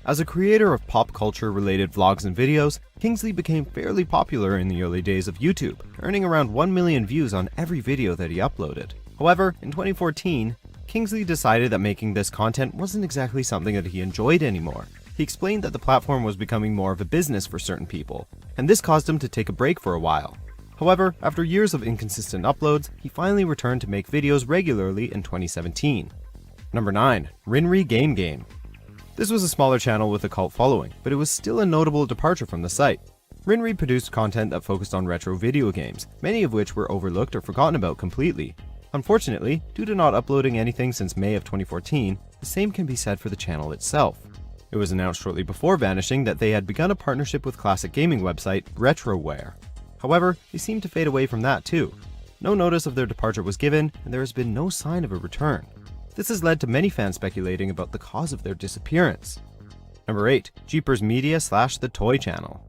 As a creator of pop culture related vlogs and videos, Kingsley became fairly popular in the early days of YouTube, earning around 1 million views on every video that he uploaded. However, in 2014, Kingsley decided that making this content wasn't exactly something that he enjoyed anymore. He explained that the platform was becoming more of a business for certain people, and this caused him to take a break for a while. However, after years of inconsistent uploads, he finally returned to make videos regularly in 2017. Number 9. Rinri Game Game. This was a smaller channel with a cult following, but it was still a notable departure from the site. Rinri produced content that focused on retro video games, many of which were overlooked or forgotten about completely. Unfortunately, due to not uploading anything since May of 2014, the same can be said for the channel itself. It was announced shortly before vanishing that they had begun a partnership with classic gaming website Retroware. However, they seemed to fade away from that too. No notice of their departure was given, and there has been no sign of a return. This has led to many fans speculating about the cause of their disappearance. Number 8. Jeepers Media / The Toy Channel.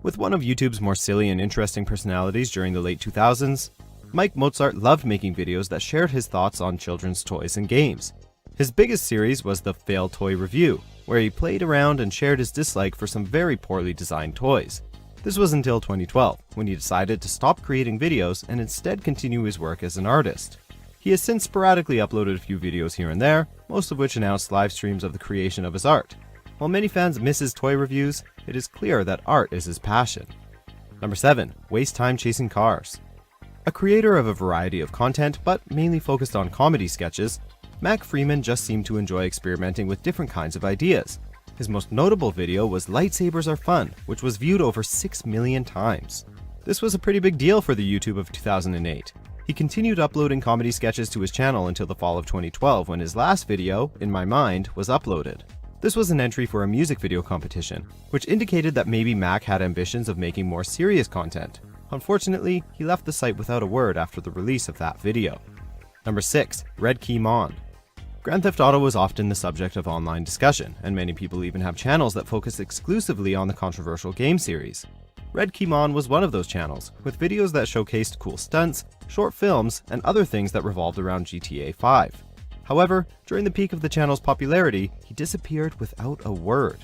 With one of YouTube's more silly and interesting personalities during the late 2000s, Mike Mozart loved making videos that shared his thoughts on children's toys and games. His biggest series was the Fail Toy Review, where he played around and shared his dislike for some very poorly designed toys. This was until 2012, when he decided to stop creating videos and instead continue his work as an artist. He has since sporadically uploaded a few videos here and there, most of which announced live streams of the creation of his art. While many fans miss his toy reviews, it is clear that art is his passion. Number 7. Waste Time Chasing Cars. A creator of a variety of content, but mainly focused on comedy sketches, Mac Freeman just seemed to enjoy experimenting with different kinds of ideas. His most notable video was Lightsabers Are Fun, which was viewed over 6 million times. This was a pretty big deal for the YouTube of 2008. He continued uploading comedy sketches to his channel until the fall of 2012 when his last video, In My Mind, was uploaded. This was an entry for a music video competition, which indicated that maybe Mac had ambitions of making more serious content. Unfortunately, he left the site without a word after the release of that video. Number 6. Red Key Mon. Grand Theft Auto was often the subject of online discussion, and many people even have channels that focus exclusively on the controversial game series. Red Key Mon was one of those channels, with videos that showcased cool stunts, short films, and other things that revolved around GTA 5. However, during the peak of the channel's popularity, he disappeared without a word.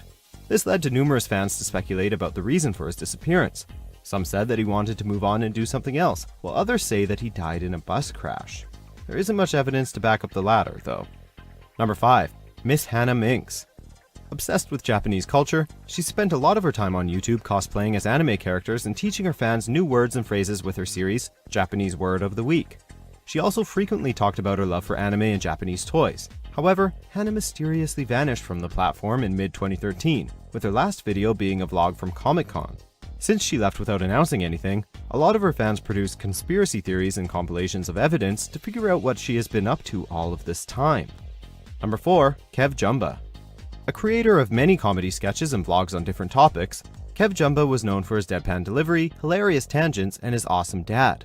This led to numerous fans to speculate about the reason for his disappearance. Some said that he wanted to move on and do something else, while others say that he died in a bus crash. There isn't much evidence to back up the latter, though. Number 5. Miss Hannah Minx. Obsessed with Japanese culture, she spent a lot of her time on YouTube cosplaying as anime characters and teaching her fans new words and phrases with her series, Japanese Word of the Week. She also frequently talked about her love for anime and Japanese toys. However, Hannah mysteriously vanished from the platform in mid-2013, with her last video being a vlog from Comic-Con. Since she left without announcing anything, a lot of her fans produced conspiracy theories and compilations of evidence to figure out what she has been up to all of this time. Number 4. Kev Jumba. A creator of many comedy sketches and vlogs on different topics, Kev Jumba was known for his deadpan delivery, hilarious tangents, and his awesome dad.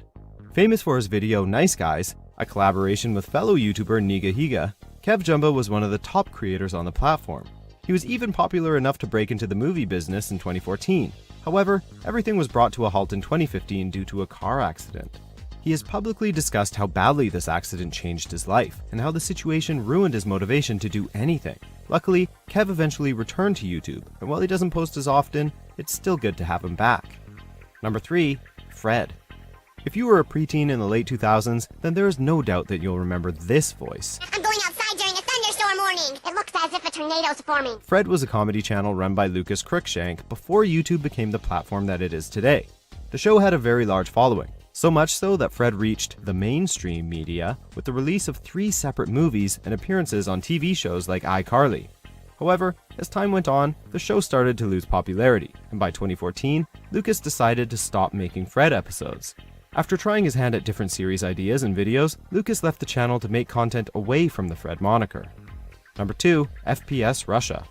Famous for his video Nice Guys, a collaboration with fellow YouTuber Nigahiga, Kev Jumba was one of the top creators on the platform. He was even popular enough to break into the movie business in 2014. However, everything was brought to a halt in 2015 due to a car accident. He has publicly discussed how badly this accident changed his life, and how the situation ruined his motivation to do anything. Luckily, Kev eventually returned to YouTube, and while he doesn't post as often, it's still good to have him back. Number 3. Fred. If you were a preteen in the late 2000s, then there is no doubt that you'll remember this voice. I'm going outside during a thunderstorm warning. It looks as if a tornado's forming. Fred was a comedy channel run by Lucas Cruikshank before YouTube became the platform that it is today. The show had a very large following. So much so that Fred reached the mainstream media with the release of 3 separate movies and appearances on TV shows like iCarly. However, as time went on, the show started to lose popularity, and by 2014, Lucas decided to stop making Fred episodes. After trying his hand at different series ideas and videos, Lucas left the channel to make content away from the Fred moniker. Number 2. FPS Russia.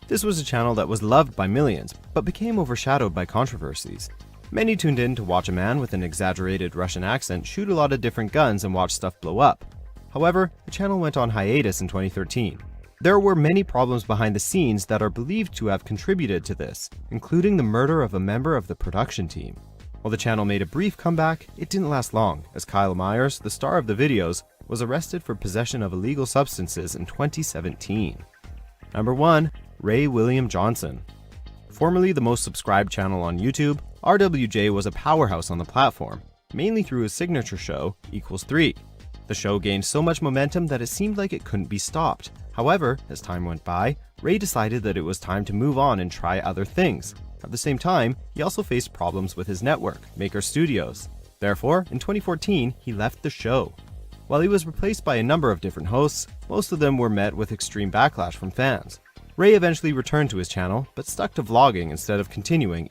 This was a channel that was loved by millions, but became overshadowed by controversies. Many tuned in to watch a man with an exaggerated Russian accent shoot a lot of different guns and watch stuff blow up. However, the channel went on hiatus in 2013. There were many problems behind the scenes that are believed to have contributed to this, including the murder of a member of the production team. While the channel made a brief comeback, it didn't last long, as Kyle Myers, the star of the videos, was arrested for possession of illegal substances in 2017. Number 1. Ray William Johnson. Formerly the most subscribed channel on YouTube, RWJ was a powerhouse on the platform, mainly through his signature show, Equals 3. The show gained so much momentum that it seemed like it couldn't be stopped. However, as time went by, Ray decided that it was time to move on and try other things. At the same time, he also faced problems with his network, Maker Studios. Therefore, in 2014, he left the show. While he was replaced by a number of different hosts, most of them were met with extreme backlash from fans. Ray eventually returned to his channel, but stuck to vlogging instead of continuing